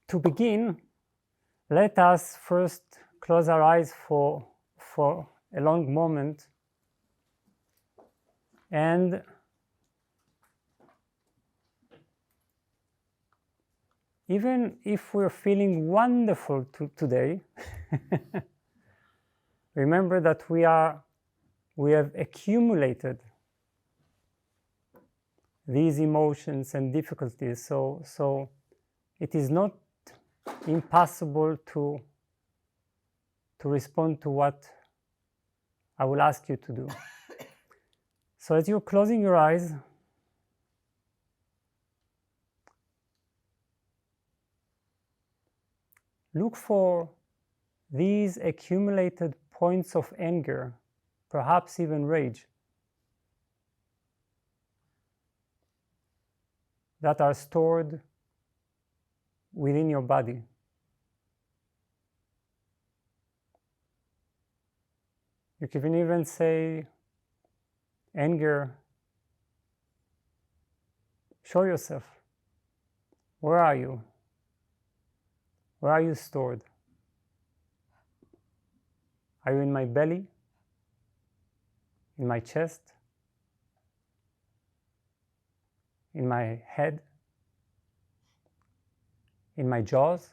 To begin, let us first close our eyes for a long moment, and even if we're feeling wonderful today, remember that we have accumulated these emotions and difficulties, so it is not impossible to respond to what I will ask you to do. So as you're closing your eyes, look for these accumulated points of anger, perhaps even rage, that are stored within your body. You can even say, anger, show yourself. Where are you? Where are you stored? Are you in my belly? In my chest? In my head? In my jaws?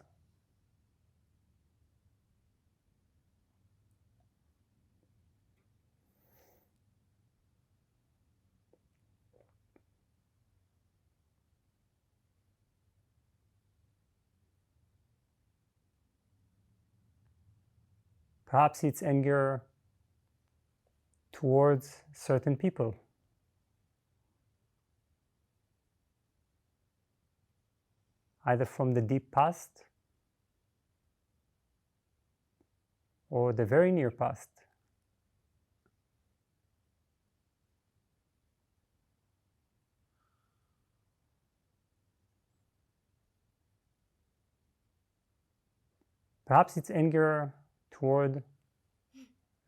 Perhaps it's anger towards certain people. Either from the deep past or the very near past. Perhaps it's anger toward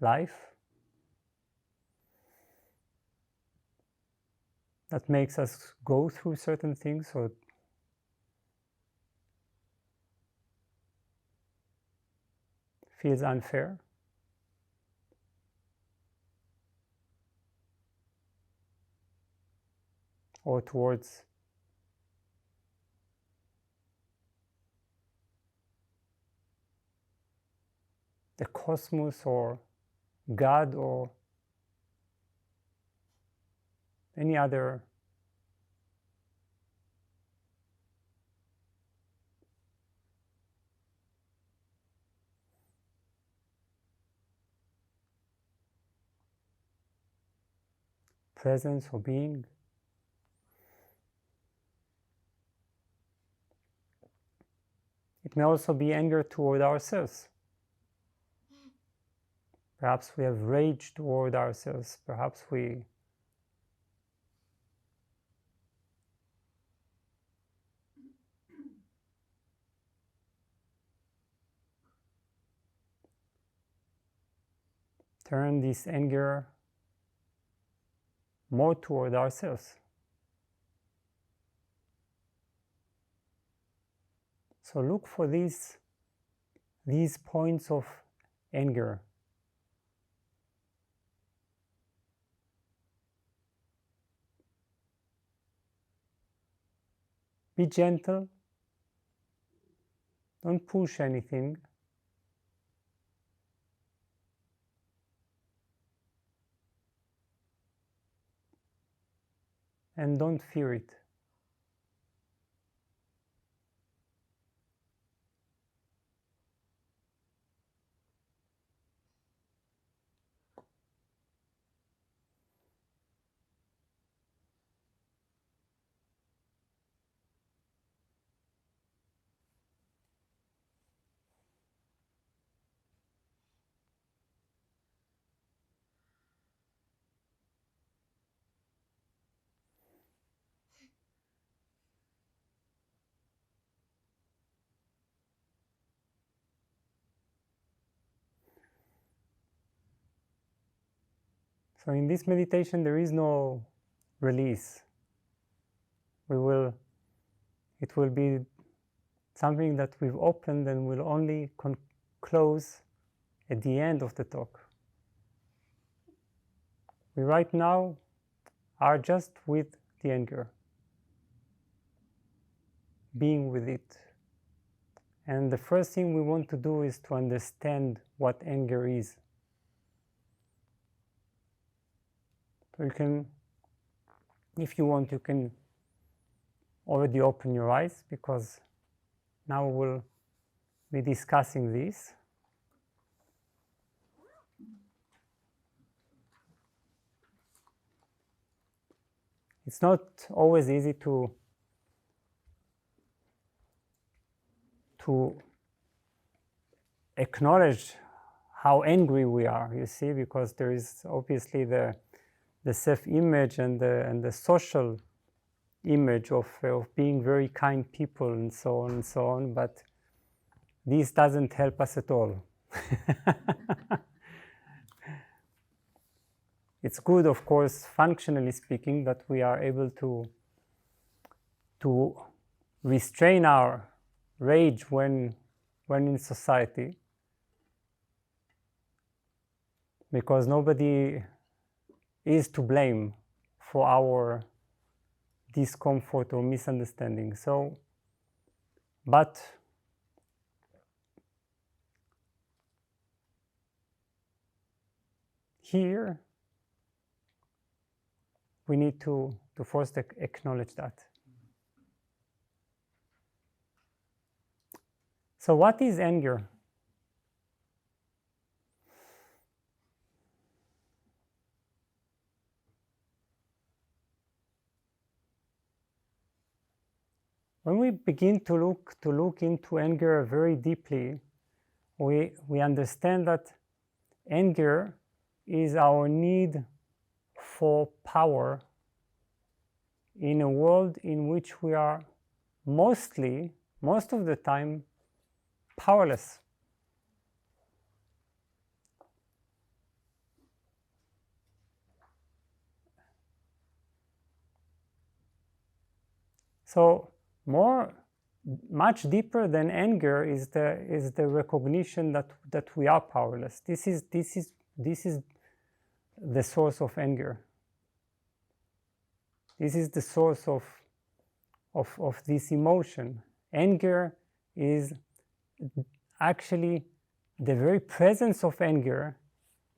life that makes us go through certain things or feels unfair. Or towards the cosmos or God or any other presence or being. It may also be anger toward ourselves. Perhaps we have rage toward ourselves. Perhaps we turn this anger more toward ourselves. So look for these points of anger. Be gentle. Don't push anything. And don't fear it. So in this meditation, there is no release. It will be something that we've opened and will only close at the end of the talk. We right now are just with the anger, being with it. And the first thing we want to do is to understand what anger is. So you can, if you want, you can already open your eyes, because now we'll be discussing this. It's not always easy to acknowledge how angry we are, you see, because there is obviously the self-image and the social image of being very kind people and so on and so on, but this doesn't help us at all. It's good, of course, functionally speaking, that we are able to restrain our rage when in society, because nobody is to blame for our discomfort or misunderstanding. So, but here we need to first acknowledge that. So what is anger? When we begin to look into anger very deeply, we understand that anger is our need for power in a world in which we are most of the time, powerless. So much deeper than anger is the recognition that we are powerless. This is the source of anger. This is the source of this emotion. Anger is actually, the very presence of anger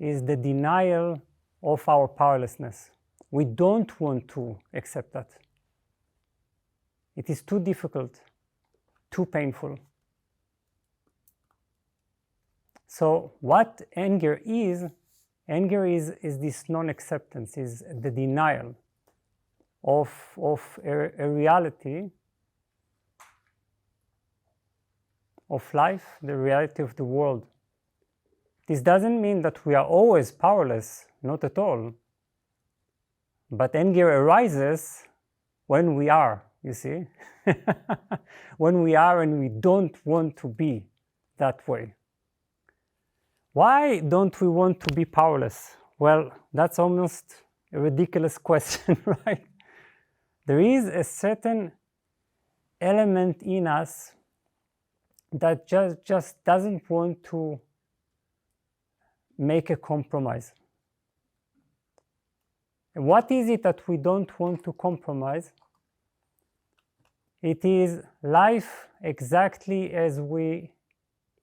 is the denial of our powerlessness. We don't want to accept that. It is too difficult, too painful. So what anger is this non-acceptance, is the denial of a reality of life, the reality of the world. This doesn't mean that we are always powerless, not at all. But anger arises when we are, you see? When we are and we don't want to be that way. Why don't we want to be powerless? Well, that's almost a ridiculous question, right? There is a certain element in us that just doesn't want to make a compromise. And what is it that we don't want to compromise? It is life exactly as we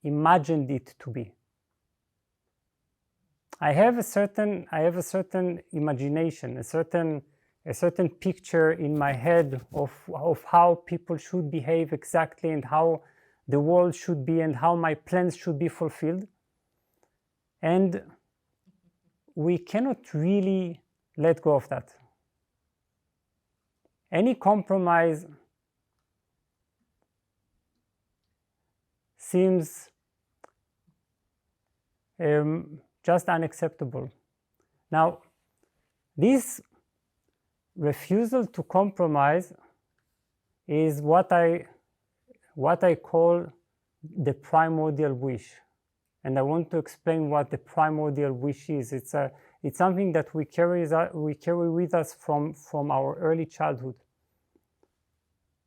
imagined it to be. I have a certain imagination, a certain picture in my head of how people should behave exactly, and how the world should be, and how my plans should be fulfilled. And we cannot really let go of that. Any compromise seems just unacceptable. Now, this refusal to compromise is what I call the primordial wish. And I want to explain what the primordial wish is. It's something that we carry with us from our early childhood.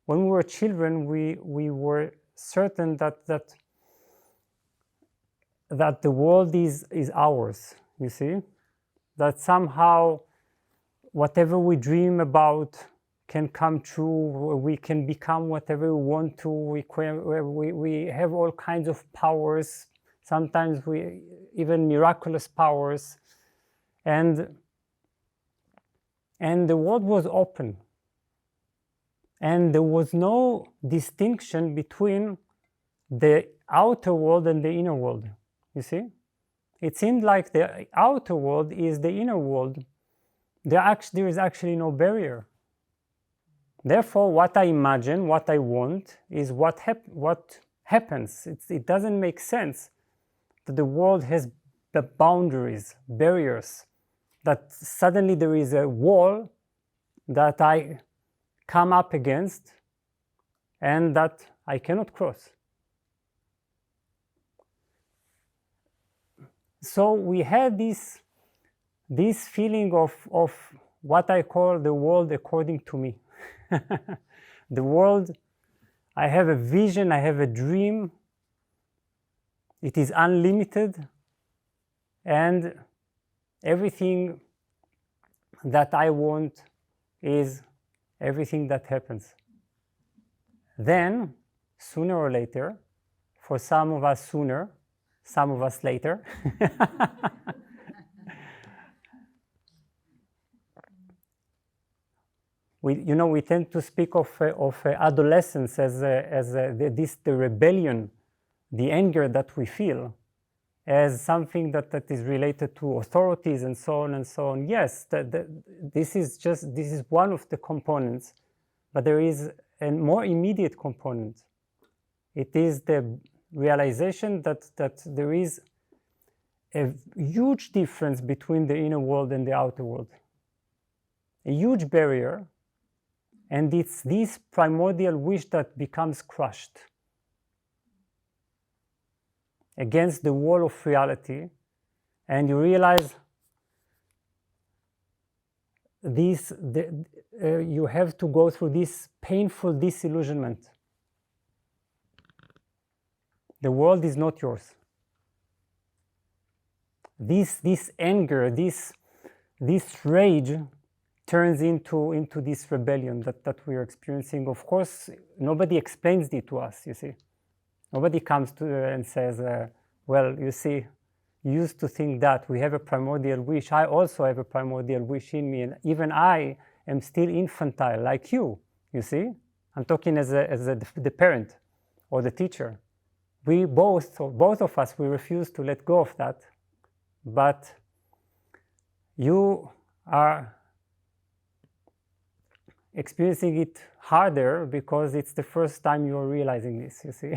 When we were children, we were certain that the world is ours, you see? That somehow whatever we dream about can come true, we can become whatever we want to, we have all kinds of powers, sometimes we even miraculous powers, and the world was open. And there was no distinction between the outer world and the inner world, you see? It seemed like the outer world is the inner world. There is actually no barrier. Therefore, what I imagine, what I want, is what happens. It doesn't make sense that the world has the boundaries, barriers, that suddenly there is a wall that I come up against and that I cannot cross. So we had this feeling of what I call the world according to me. The world, I have a vision, I have a dream, it is unlimited, and everything that I want is everything that happens. Then, sooner or later, for some of us sooner, some of us later, we tend to speak of adolescence as the rebellion, the anger that we feel, as something that is related to authorities and so on and so on. Yes, this is one of the components, but there is a more immediate component. It is the realization that there is a huge difference between the inner world and the outer world. A huge barrier, and it's this primordial wish that becomes crushed against the wall of reality, and you realize you have to go through this painful disillusionment. The world is not yours. This anger, this rage turns into this rebellion that we are experiencing. Of course, nobody explains it to us, you see. Nobody comes to and says, well, you see, you used to think that we have a primordial wish. I also have a primordial wish in me, and even I am still infantile, like you see. I'm talking as the parent or the teacher. We both of us, we refuse to let go of that. But you are experiencing it harder because it's the first time you're realizing this, you see.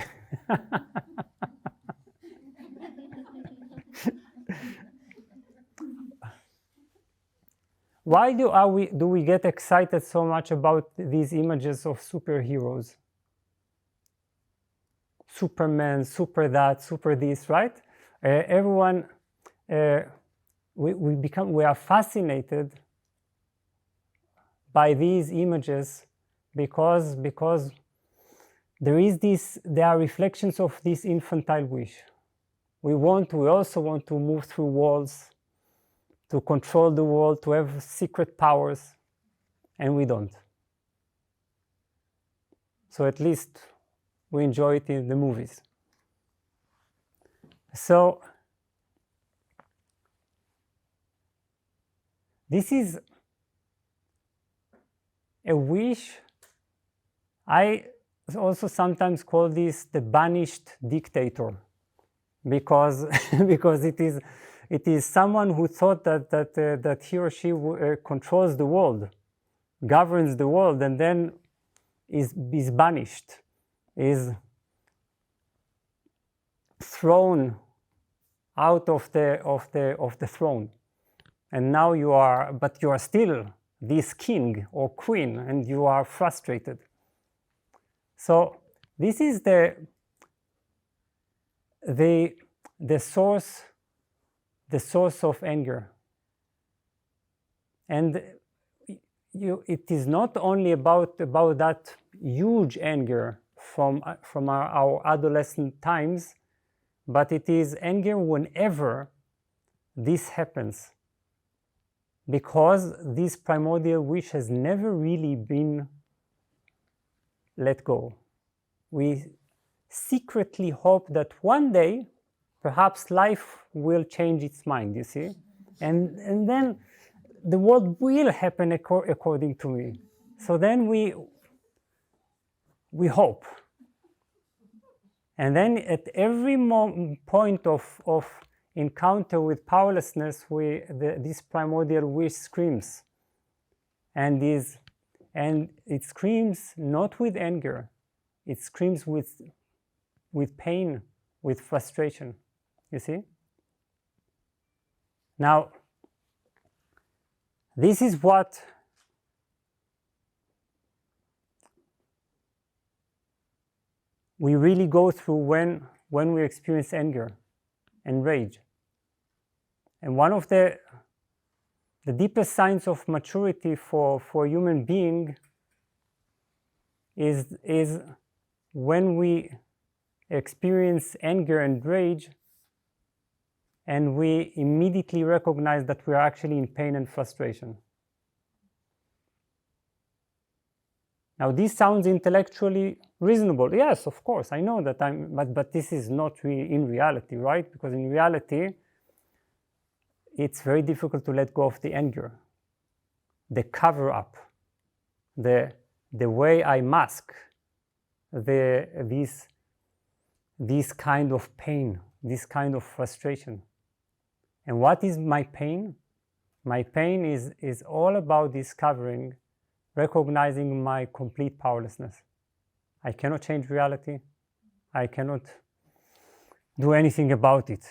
Why do we get excited so much about these images of superheroes? Superman, super that, super this, right? Everyone, we are fascinated by these images because there are reflections of this infantile wish. We also want to move through walls, to control the world, to have secret powers, and we don't. So at least we enjoy it in the movies. So this is a wish. I also sometimes call this the banished dictator, because it is someone who thought that he or she controls the world, governs the world, and then is banished, is thrown out of the throne, and now you are still this king or queen, and you are frustrated. So this is the source of anger, and it is not only about that huge anger from our adolescent times, but it is anger whenever this happens, because this primordial wish has never really been let go. We secretly hope that one day perhaps life will change its mind, you see, and then the world will happen according to me. So then we hope, and then at every point of encounter with powerlessness, this primordial wish screams, and it screams not with anger, it screams with pain, with frustration, you see. Now, this is what we really go through when we experience anger and rage. And one of the deepest signs of maturity for a human being is when we experience anger and rage and we immediately recognize that we are actually in pain and frustration. Now, this sounds intellectually reasonable. Yes, of course, I know that but this is not really in reality, right? Because in reality, it's very difficult to let go of the anger, the cover-up, the way I mask this kind of pain, this kind of frustration. And what is my pain? My pain is all about discovering, recognizing my complete powerlessness. I cannot change reality. I cannot do anything about it.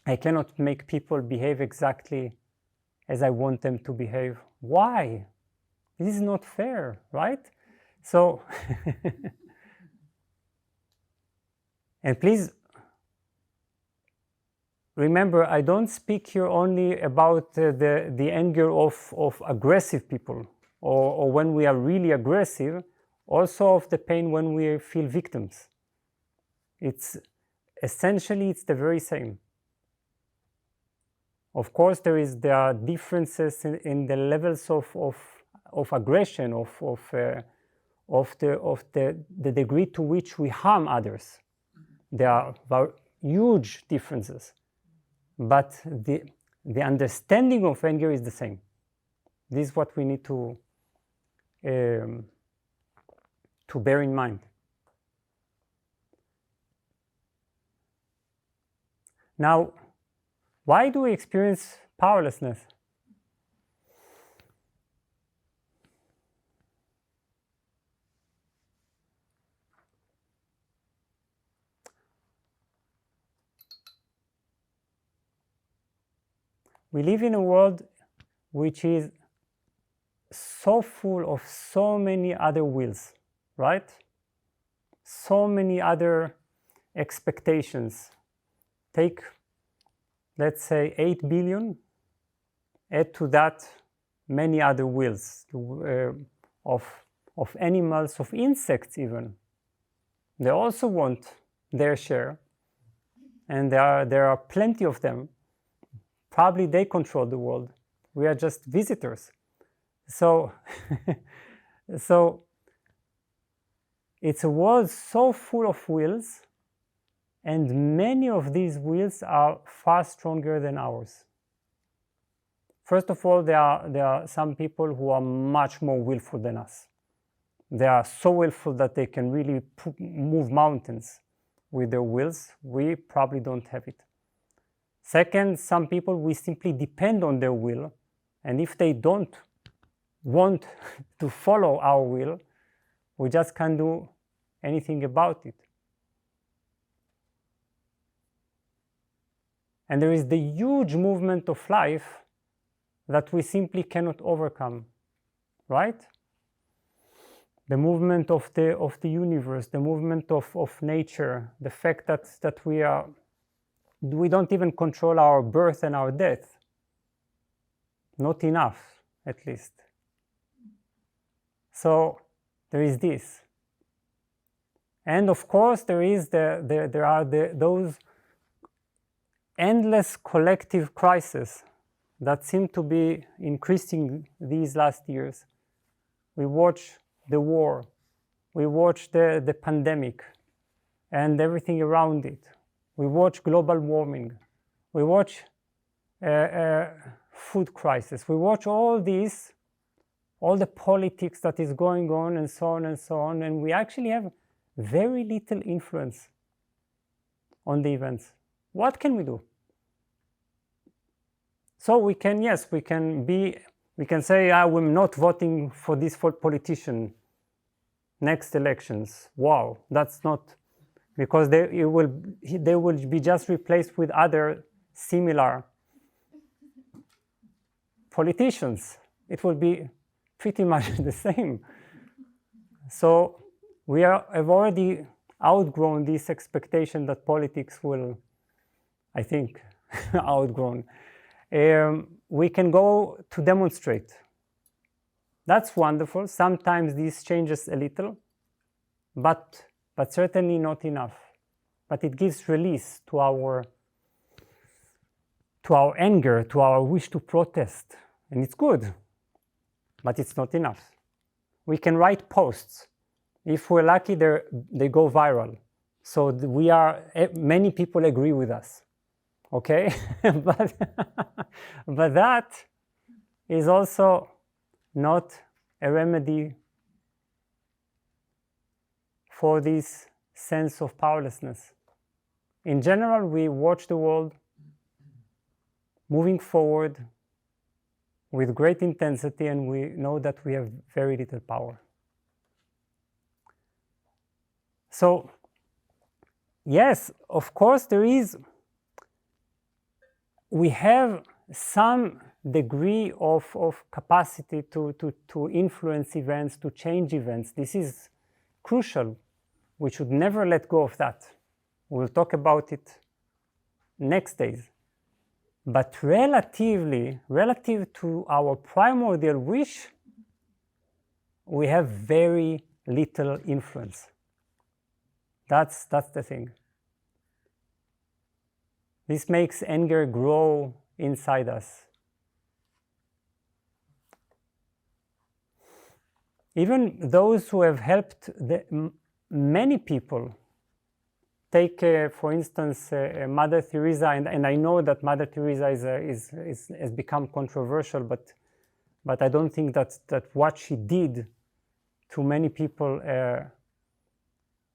I cannot make people behave exactly as I want them to behave. Why? This is not fair, right? So, and please remember, I don't speak here only about the anger of aggressive people, or when we are really aggressive, also of the pain when we feel victims. It's essentially, it's the very same. Of course, there are differences in the levels of aggression, of the degree to which we harm others. There are huge differences, but the understanding of anger is the same. This is what we need to bear in mind. Now, why do we experience powerlessness? We live in a world which is so full of so many other wills, right? So many other expectations. Take, let's say, 8 billion, add to that many other wills of animals, of insects even. They also want their share, and there are plenty of them. Probably they control the world. We are just visitors. So, so it's a world so full of wills, and many of these wills are far stronger than ours. First of all, there are some people who are much more willful than us. They are so willful that they can really move mountains with their wills. We probably don't have it. Second, some people, we simply depend on their will, and if they don't want to follow our will, we just can't do anything about it. And there is the huge movement of life that we simply cannot overcome, right? The movement of the universe, the movement of nature, the fact that we don't even control our birth and our death. Not enough, at least. So there is this. And of course, there are those endless collective crises that seem to be increasing these last years. We watch the war, we watch the pandemic and everything around it. We watch global warming, we watch food crisis, we watch all these, all the politics that is going on and so on and so on, and we actually have very little influence on the events. What can we do? So we can, yes, we can say, I'm not voting for this politician next elections. Wow, that's not, because they will be just replaced with other similar politicians. It will be pretty much the same. So we have already outgrown this expectation that politics will, I think, outgrown. We can go to demonstrate. That's wonderful. Sometimes this changes a little, but certainly not enough. But it gives release to our anger, to our wish to protest, and it's good, but it's not enough. We can write posts. If we're lucky, they go viral. So many people agree with us, okay? but that is also not a remedy for this sense of powerlessness. In general, we watch the world moving forward with great intensity, and we know that we have very little power. So, yes, of course, we have some degree of capacity to influence events, to change events. This is crucial. We should never let go of that. We'll talk about it next days. But relative to our primordial wish, we have very little influence. That's the thing. This makes anger grow inside us. Even those who have helped many people, take, for instance, Mother Teresa, and I know that Mother Teresa has become controversial, but I don't think that what she did to many people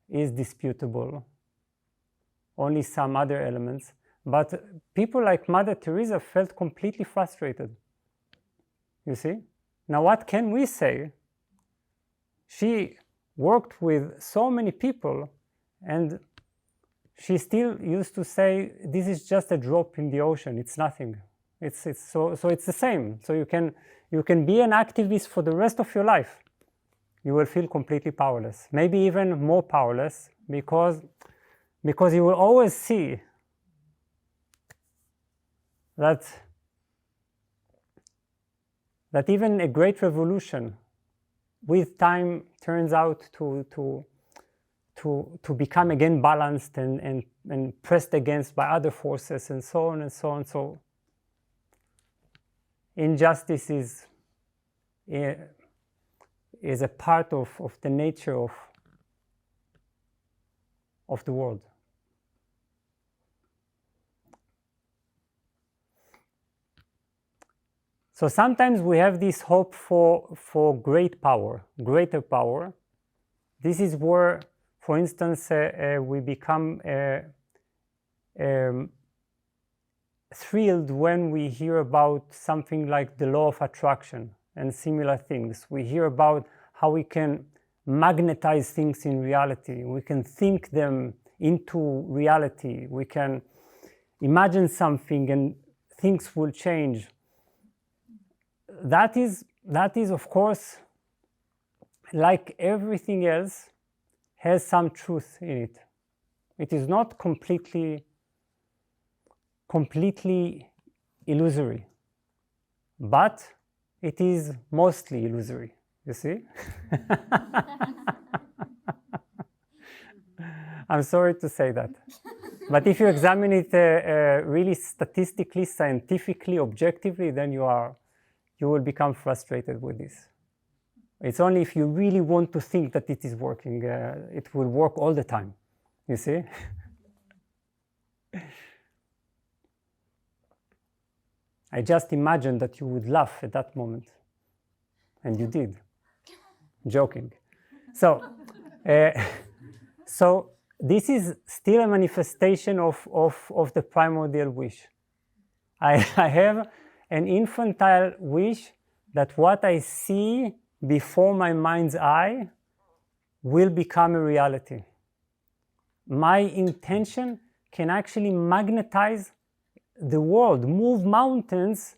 is disputable. Only some other elements. But people like Mother Teresa felt completely frustrated. You see? Now what can we say? She worked with so many people, and she still used to say, this is just a drop in the ocean, it's nothing. So it's the same. So you can be an activist for the rest of your life. You will feel completely powerless, maybe even more powerless, because you will always see that even a great revolution with time turns out to become again balanced and pressed against by other forces, and so on and so on. So injustice is a part of the nature of the world. So sometimes we have this hope for great power, greater power. This is where, for instance, we become thrilled when we hear about something like the law of attraction and similar things. We hear about how we can magnetize things in reality. We can think them into reality. We can imagine something and things will change. That is, of course, like everything else, has some truth in it. It is not completely illusory, but it is mostly illusory, you see? I'm sorry to say that. But if you examine it really statistically, scientifically, objectively, then you will become frustrated with this. It's only if you really want to think that it is working, it will work all the time, you see? I just imagined that you would laugh at that moment. And you did. Joking. So, so this is still a manifestation of the primordial wish. I have an infantile wish that what I see before my mind's eye will become a reality. My intention can actually magnetize the world, move mountains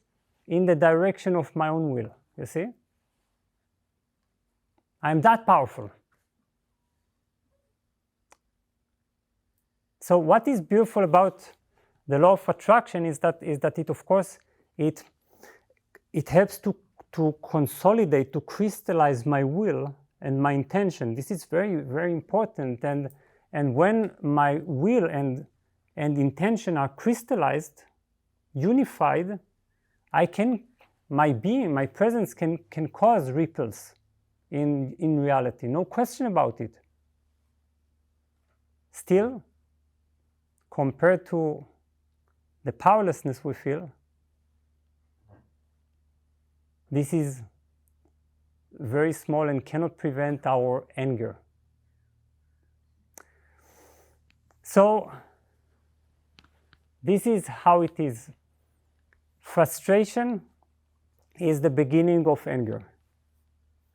in the direction of my own will, you see? I'm that powerful. So what is beautiful about the law of attraction is that it, of course, it helps to consolidate, to crystallize my will and my intention. This is very, very important. And when my will and intention are crystallized, unified, my being, my presence can cause ripples in reality. No question about it. Still, compared to the powerlessness we feel, this is very small and cannot prevent our anger. So, this is how it is. Frustration is the beginning of anger.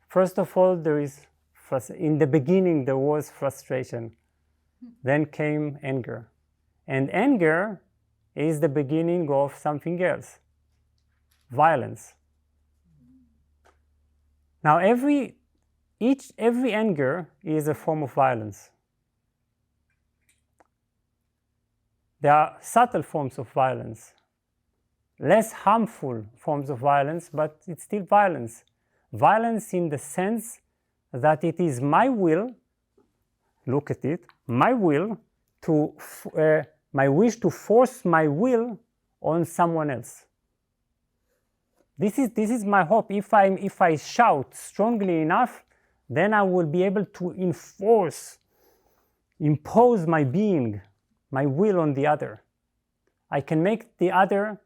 First of all, in the beginning there was frustration. Then came anger. And anger is the beginning of something else, violence. Now every anger is a form of violence. There are subtle forms of violence, less harmful forms of violence, but it's still violence. Violence in the sense that it is my will, look at it, my will to, my wish to force my will on someone else. This is my hope. If I shout strongly enough, then I will be able to impose my being, my will on the other. I can make the other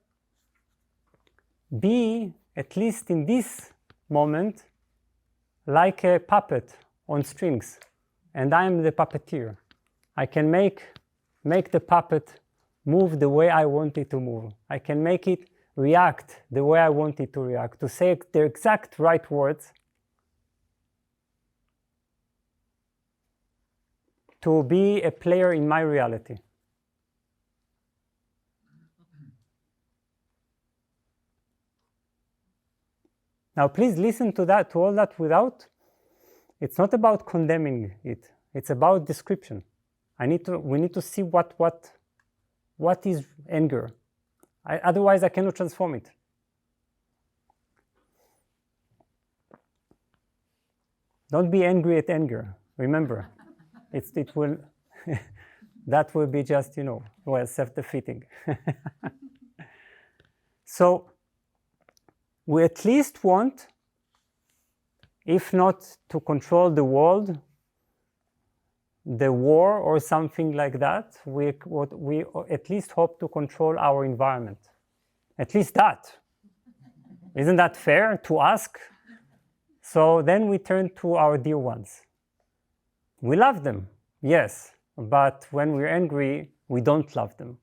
be, at least in this moment, like a puppet on strings, and I am the puppeteer. I can make the puppet move the way I want it to move. I can make it react the way I want it to react, to say the exact right words, to be a player in my reality. Now please listen to all that without, it's not about condemning it, it's about description. We need to see what is anger. Otherwise I cannot transform it. Don't be angry at anger, remember. It will, that will be just, self-defeating. So, we at least want, if not to control the world, the war or something like that, we at least hope to control our environment. At least that. Isn't that fair to ask? So then we turn to our dear ones. We love them, yes, but when we're angry, we don't love them.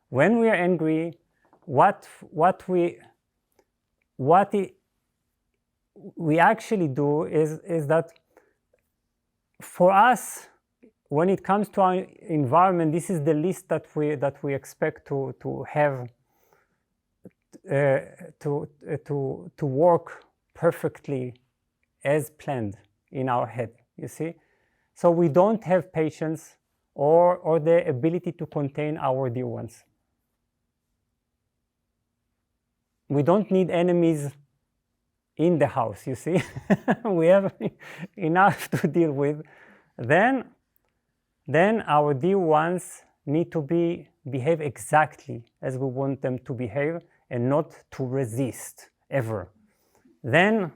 When we are angry, what we actually do is that for us, when it comes to our environment, this is the least that we expect to have to work perfectly as planned in our head. You see, so we don't have patience or the ability to contain our dear ones. We don't need enemies in the house, you see. We have enough to deal with. Then our dear ones need to behave exactly as we want them to behave and not to resist ever. Then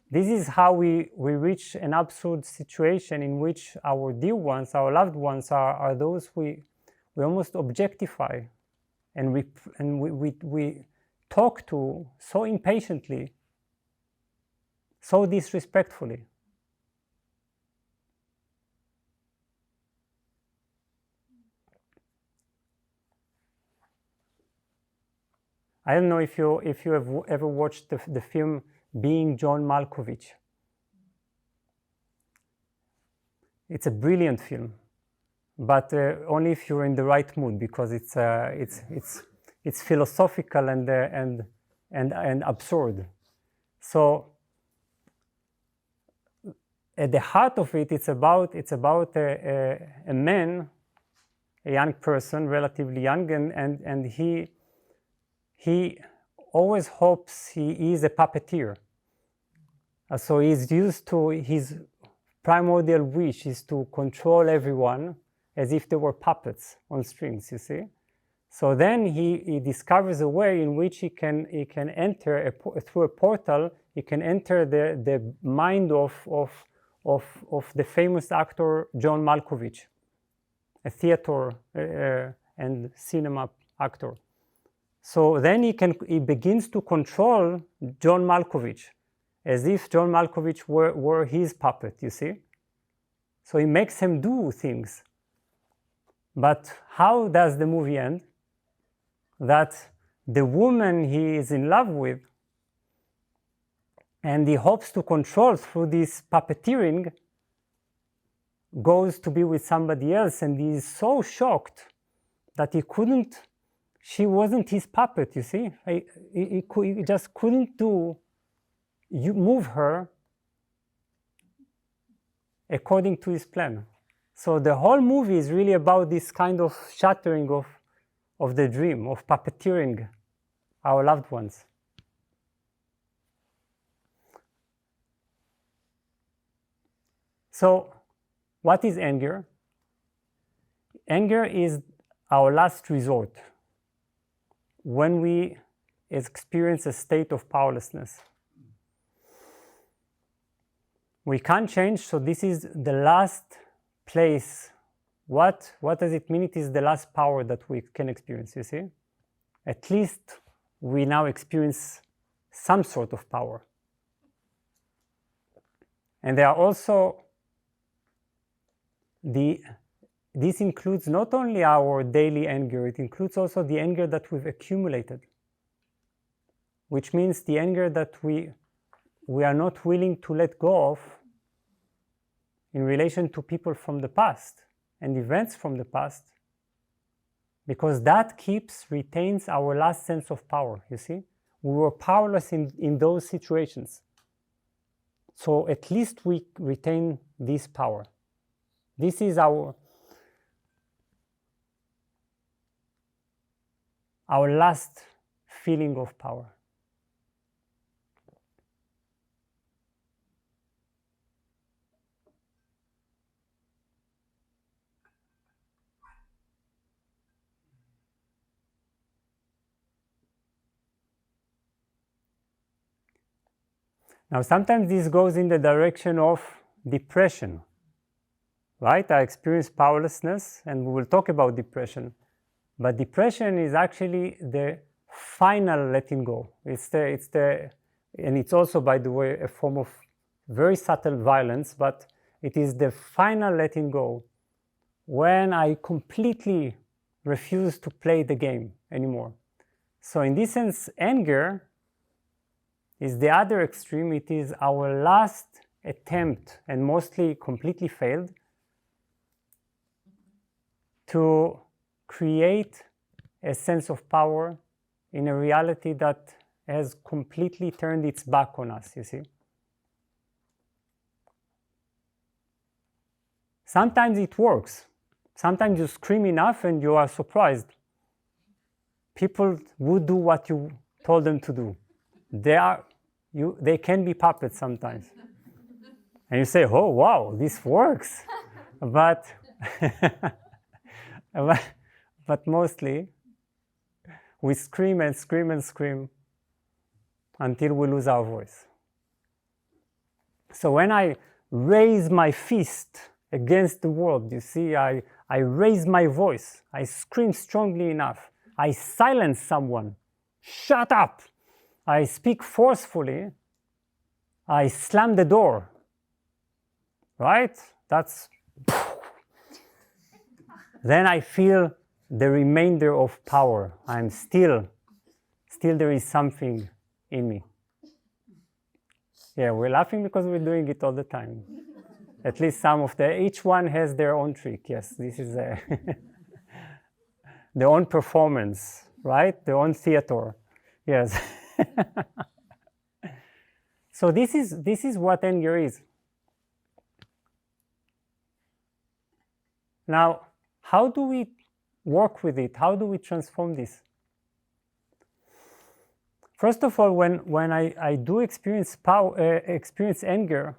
this is how we reach an absurd situation in which our dear ones, our loved ones, are those we almost objectify, and we talk to so impatiently, so disrespectfully. I don't know if you have ever watched the film Being John Malkovich. It's a brilliant film, but only if you're in the right mood, because it's philosophical and absurd. So at the heart of it, it's about a man, a young person, relatively young, and he always hopes he is a puppeteer. So he's used to, his primordial wish is to control everyone as if they were puppets on strings, you see. So then he discovers a way in which he can enter through a portal. He can enter the mind of the famous actor John Malkovich, a theater and cinema actor. So then he begins to control John Malkovich, as if John Malkovich were his puppet, you see. So he makes him do things. But how does the movie end? That the woman he is in love with and he hopes to control through this puppeteering goes to be with somebody else, and he is so shocked that she wasn't his puppet, you see. He just couldn't move her according to his plan. So the whole movie is really about this kind of shattering of the dream, of puppeteering our loved ones. So what is anger? Anger is our last resort when we experience a state of powerlessness. We can't change, so this is the last place. What does it mean? It is the last power that we can experience, you see? At least we now experience some sort of power. And there are also this includes not only our daily anger, it includes also the anger that we've accumulated, which means the anger that we are not willing to let go of in relation to people from the past and events from the past, because that retains our last sense of power, you see? We were powerless in those situations. So at least we retain this power. This is our last feeling of power. Now, sometimes this goes in the direction of depression, right? I experience powerlessness, and we will talk about depression. But depression is actually the final letting go. And it's also, by the way, a form of very subtle violence, but it is the final letting go when I completely refuse to play the game anymore. So in this sense, anger is the other extreme. It is our last attempt, and mostly completely failed, to create a sense of power in a reality that has completely turned its back on us, you see. Sometimes it works. Sometimes you scream enough and you are surprised. People would do what you told them to do. they can be puppets sometimes. And you say, oh, wow, this works. but, but mostly, we scream and scream and scream until we lose our voice. So when I raise my fist against the world, you see, I raise my voice, I scream strongly enough, I silence someone, shut up, I speak forcefully, I slam the door, right? That's, then I feel the remainder of power. I'm still there is something in me. Yeah, we're laughing because we're doing it all the time. At least some of each one has their own trick. Yes, this is their own performance, right? Their own theater. Yes. So this is what anger is. Now, how do we work with it? How do we transform this? First of all, when I do experience anger,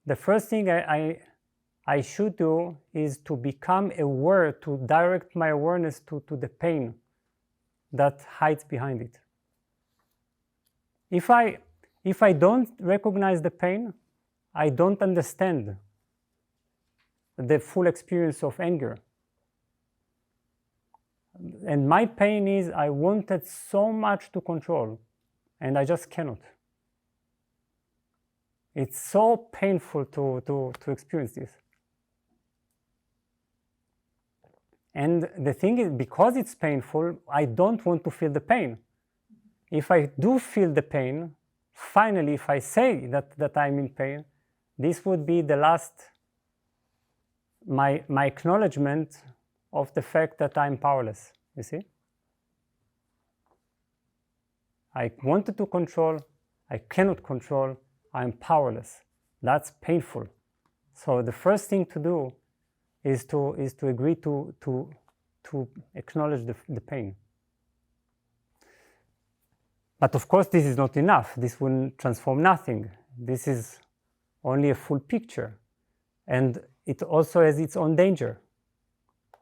the first thing I should do is to become aware, to direct my awareness to the pain that hides behind it. If I don't recognize the pain, I don't understand the full experience of anger. And my pain is I wanted so much to control, and I just cannot. It's so painful to experience this. And the thing is, because it's painful, I don't want to feel the pain. If I do feel the pain, finally, if I say that I'm in pain, this would be the last, my acknowledgement of the fact that I'm powerless, you see? I wanted to control, I cannot control, I'm powerless. That's painful. So the first thing to do is to agree to acknowledge the pain. But of course, this is not enough. This will transform nothing. This is only a full picture. And it also has its own danger.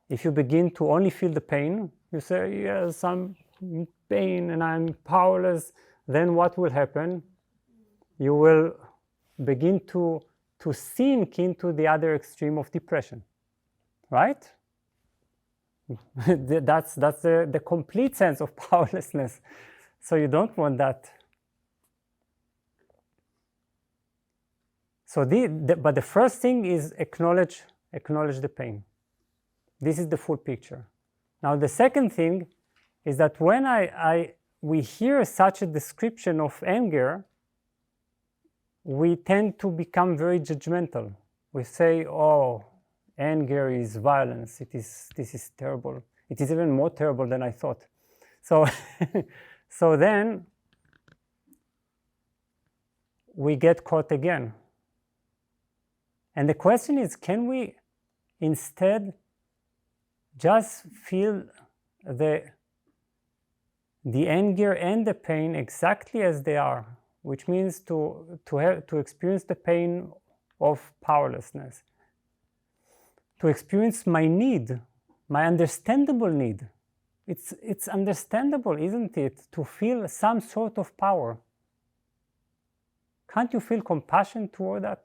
If you begin to only feel the pain, you say, yes, I'm in pain and I'm powerless, then what will happen? You will begin to sink into the other extreme of depression, right? That's the complete sense of powerlessness. So you don't want that. So but the first thing is acknowledge the pain. This is the full picture. Now the second thing is that when we hear such a description of anger, we tend to become very judgmental. We say, oh, anger is violence. This is terrible. It is even more terrible than I thought. So, so then we get caught again. And the question is, can we instead just feel the anger and the pain exactly as they are, which means to experience the pain of powerlessness, to experience my need, my understandable need. It's understandable, isn't it, to feel some sort of power? Can't you feel compassion toward that?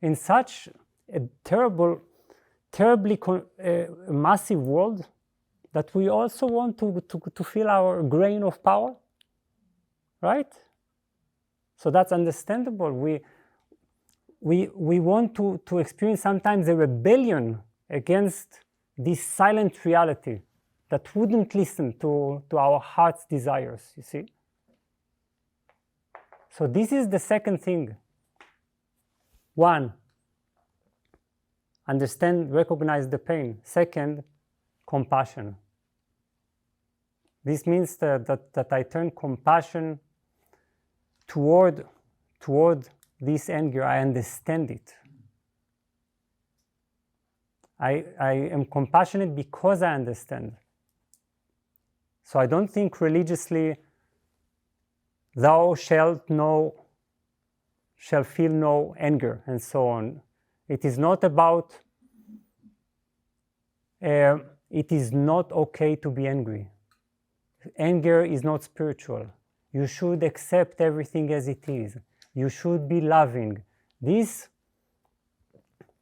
In such a terribly massive world, that we also want to feel our grain of power, right? So that's understandable. We want to experience sometimes a rebellion against this silent reality that wouldn't listen to our heart's desires, you see? So this is the second thing. One, understand, recognize the pain. Second, compassion. This means that I turn compassion toward this anger. I understand it. I am compassionate because I understand. So I don't think religiously, thou shalt feel no anger, and so on. It is not about, it is not okay to be angry. Anger is not spiritual. You should accept everything as it is. You should be loving. This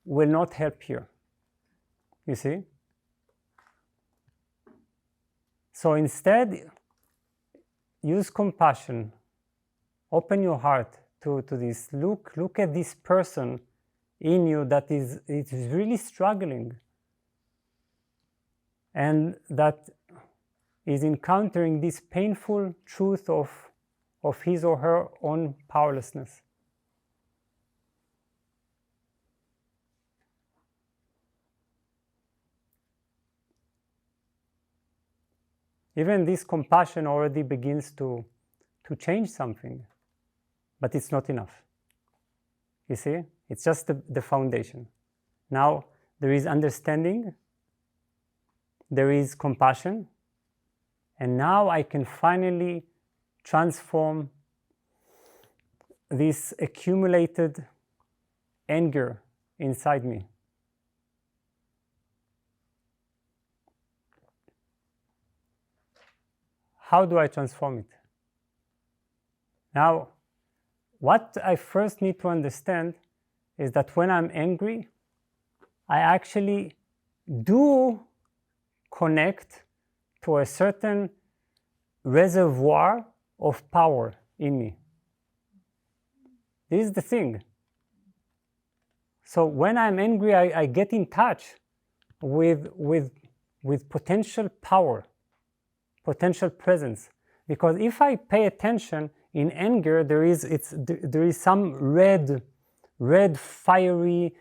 will not help here. You see? So instead, use compassion. Open your heart to this. Look at this person in you that is really struggling, and that is encountering this painful truth of his or her own powerlessness. Even this compassion already begins to change something, but it's not enough. You see? It's just the foundation. Now, there is understanding, there is compassion, and now I can finally transform this accumulated anger inside me. How do I transform it? Now, what I first need to understand is that when I'm angry, I actually do connect to a certain reservoir of power in me. This is the thing. So when I'm angry, I get in touch with potential power, potential presence. Because if I pay attention in anger, there is some red, fiery,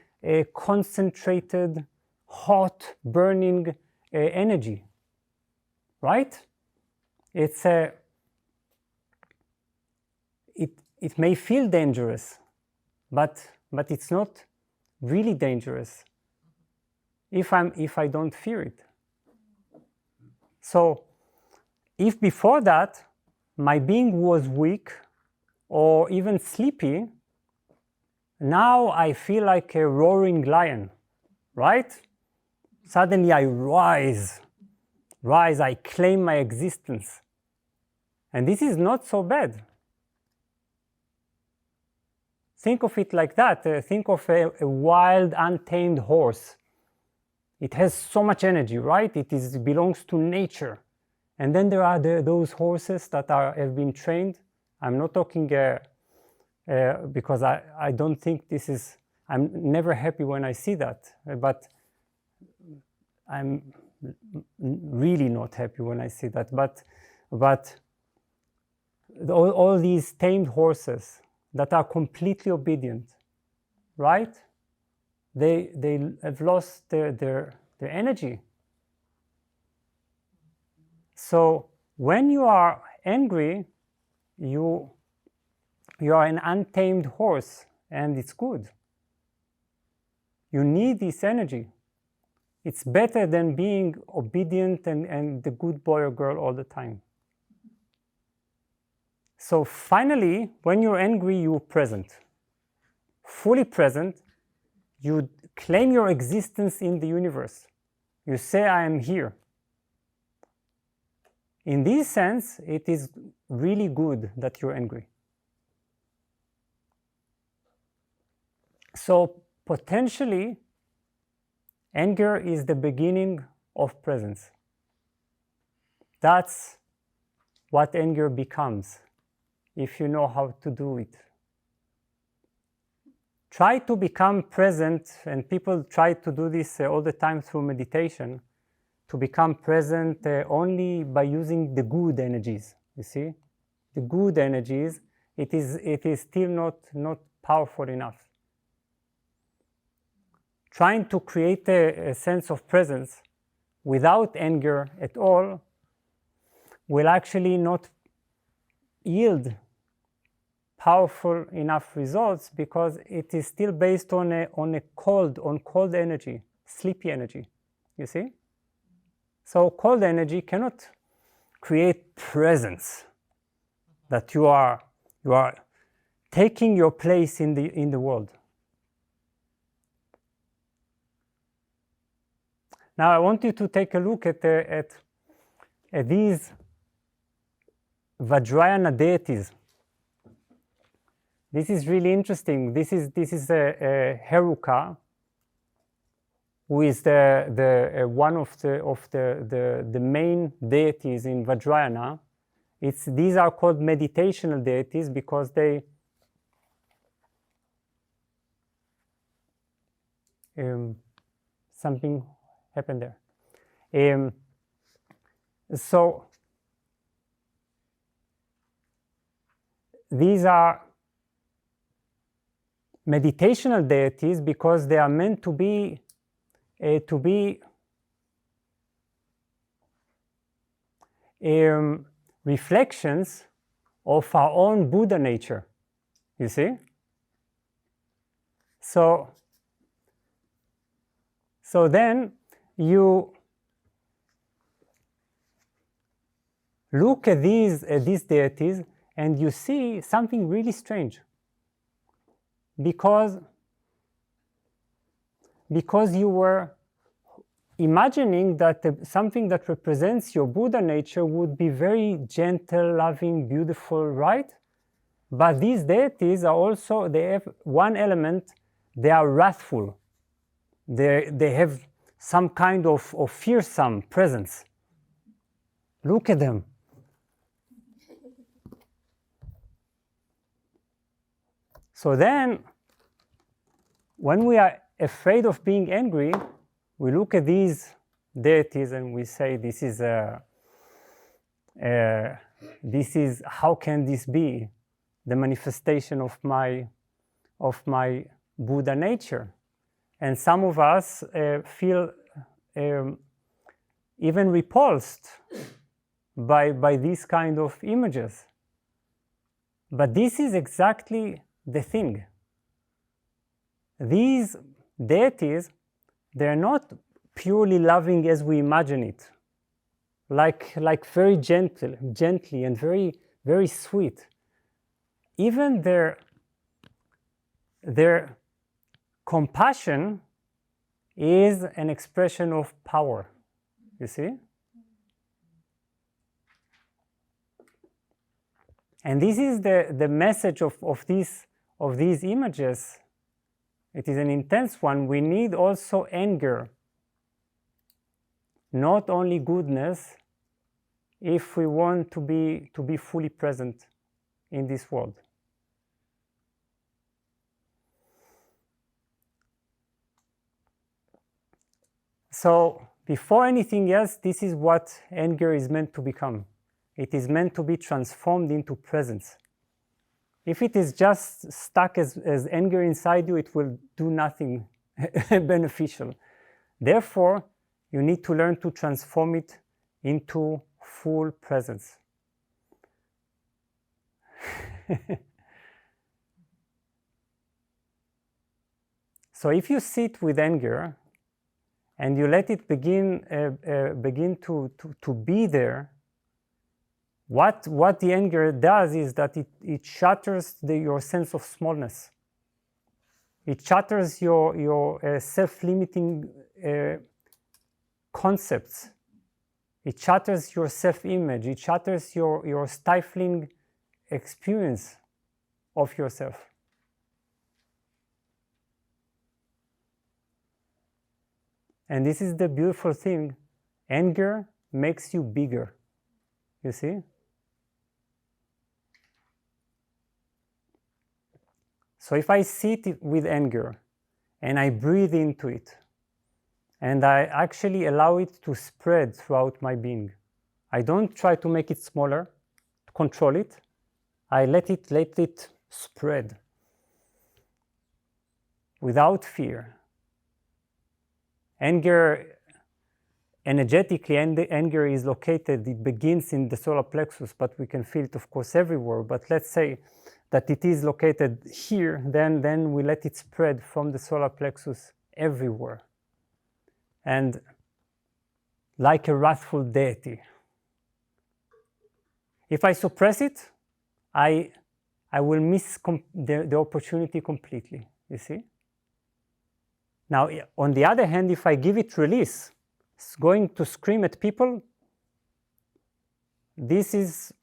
concentrated, hot, burning energy, right? It's it may feel dangerous, but it's not really dangerous if I don't fear it. So if before that my being was weak or even sleepy, now I feel like a roaring lion, right? Suddenly I rise, I claim my existence. And this is not so bad. Think of it like that. Think of a wild, untamed horse. It has so much energy, right? It belongs to nature. And then there are those horses that have been trained. I'm not talking because I don't think this is, I'm never happy when I see that, but I'm really not happy when I see that. But all these tamed horses that are completely obedient, right? They have lost their energy. So when you are angry, you are an untamed horse, and it's good. You need this energy. It's better than being obedient and the good boy or girl all the time. So finally, when you're angry, you're present. Fully present. You claim your existence in the universe. You say, I am here. In this sense, it is really good that you're angry. So potentially, anger is the beginning of presence. That's what anger becomes, if you know how to do it. Try to become present, and people try to do this all the time through meditation, to become present only by using the good energies, you see? The good energies, it is still not powerful enough. Trying to create a sense of presence without anger at all will actually not yield powerful enough results, because it is still based on cold energy, sleepy energy, you see? So cold energy cannot create presence, that you are taking your place in the world. Now I want you to take a look at these Vajrayana deities. This is really interesting. This is Heruka, who is one of the main deities in Vajrayana. These are called meditational deities because they something happened there. So these are meditational deities because they are meant to be reflections of our own Buddha nature, you see? So then you look at these deities and you see something really strange. Because you were imagining that something that represents your Buddha nature would be very gentle, loving, beautiful, right? But these deities are also, they have one element, they are wrathful. They have some kind of fearsome presence. Look at them. So then, when we are afraid of being angry, we look at these deities and we say, this is how can this be the manifestation of my Buddha nature? And some of us feel even repulsed by these kind of images. But this is exactly the thing. These deities, they're not purely loving as we imagine it, like very gently and very, very sweet. Even their compassion is an expression of power, you see? And this is the message of these images. It is an intense one. We need also anger, not only goodness, if we want to be fully present in this world. So before anything else, this is what anger is meant to become. It is meant to be transformed into presence. If it is just stuck as anger inside you, it will do nothing beneficial. Therefore, you need to learn to transform it into full presence. So if you sit with anger and you let it begin to be there, what the anger does is that it shatters your sense of smallness. It shatters your self-limiting concepts. It shatters your self-image. It shatters your stifling experience of yourself. And this is the beautiful thing. Anger makes you bigger. You see? So if I sit with anger and I breathe into it and I actually allow it to spread throughout my being, I don't try to make it smaller, to control it. I let it spread without fear. Anger, energetically, anger is located, it begins in the solar plexus, but we can feel it, of course, everywhere. But let's say that it is located here, then we let it spread from the solar plexus everywhere. And like a wrathful deity, If I suppress it, I will miss the opportunity completely, you see? Now, on the other hand, if I give it release, it's going to scream at people, this is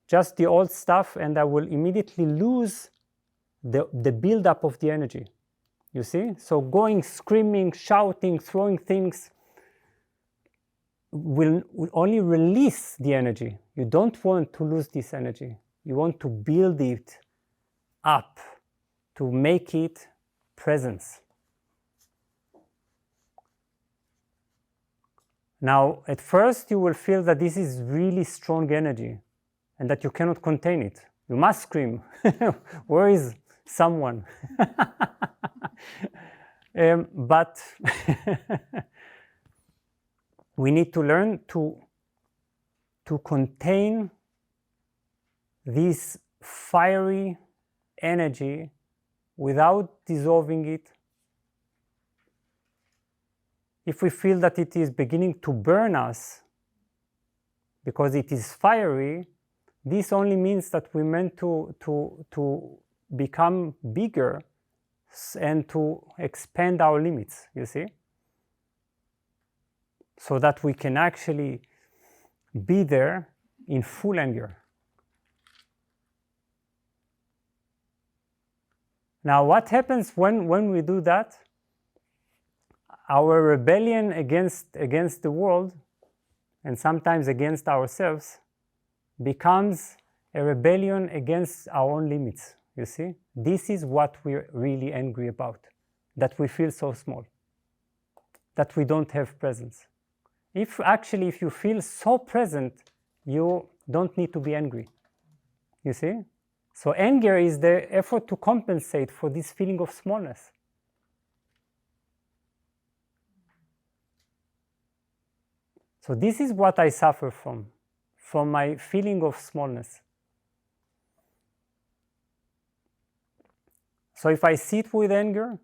just the old stuff, and I will immediately lose the buildup of the energy, you see? So going, screaming, shouting, throwing things will only release the energy. You don't want to lose this energy. You want to build it up to make it presence. Now, at first, you will feel that this is really strong energy and that you cannot contain it. You must scream. Where is someone? But we need to learn to contain this fiery energy without dissolving it. If we feel that it is beginning to burn us because it is fiery, this only means that we meant to become bigger and to expand our limits, you see? So that we can actually be there in full anger. Now, what happens when we do that? Our rebellion against the world, and sometimes against ourselves, becomes a rebellion against our own limits, you see? This is what we're really angry about, that we feel so small, that we don't have presence. If you feel so present, you don't need to be angry, you see? So anger is the effort to compensate for this feeling of smallness. So this is what I suffer from my feeling of smallness. So if I sit with anger,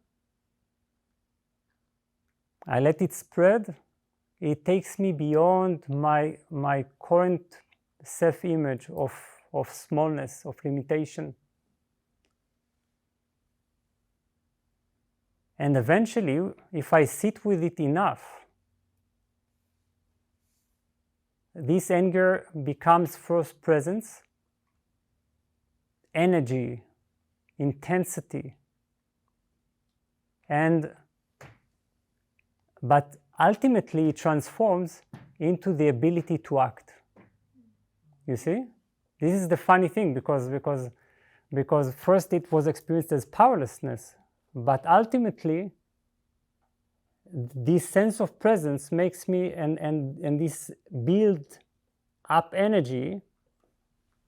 I let it spread, it takes me beyond my current self-image of smallness, of limitation. And eventually, if I sit with it enough, this anger becomes first presence, energy, intensity, but ultimately it transforms into the ability to act. You see? This is the funny thing, because first it was experienced as powerlessness, but ultimately this sense of presence makes me, and this build up energy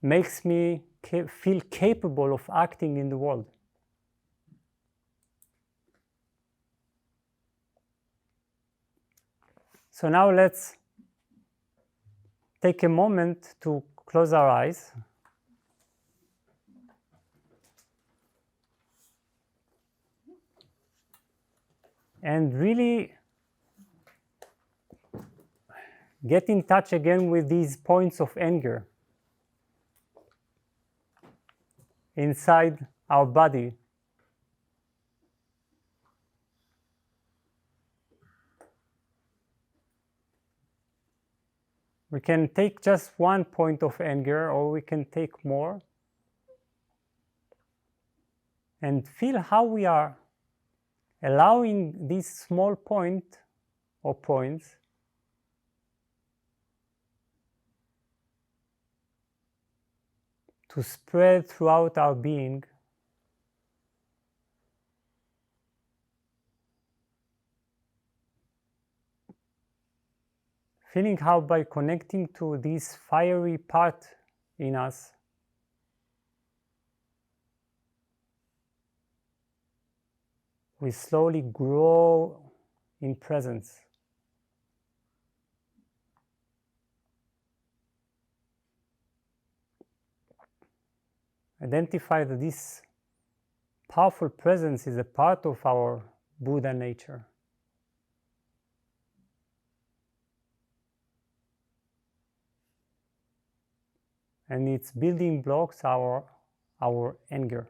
makes me feel capable of acting in the world. So now let's take a moment to close our eyes. And really get in touch again with these points of anger inside our body. We can take just one point of anger, or we can take more, and feel how we are allowing this small point or points to spread throughout our being, feeling how by connecting to this fiery part in us, we slowly grow in presence. Identify that this powerful presence is a part of our Buddha nature. and its building blocks our anger.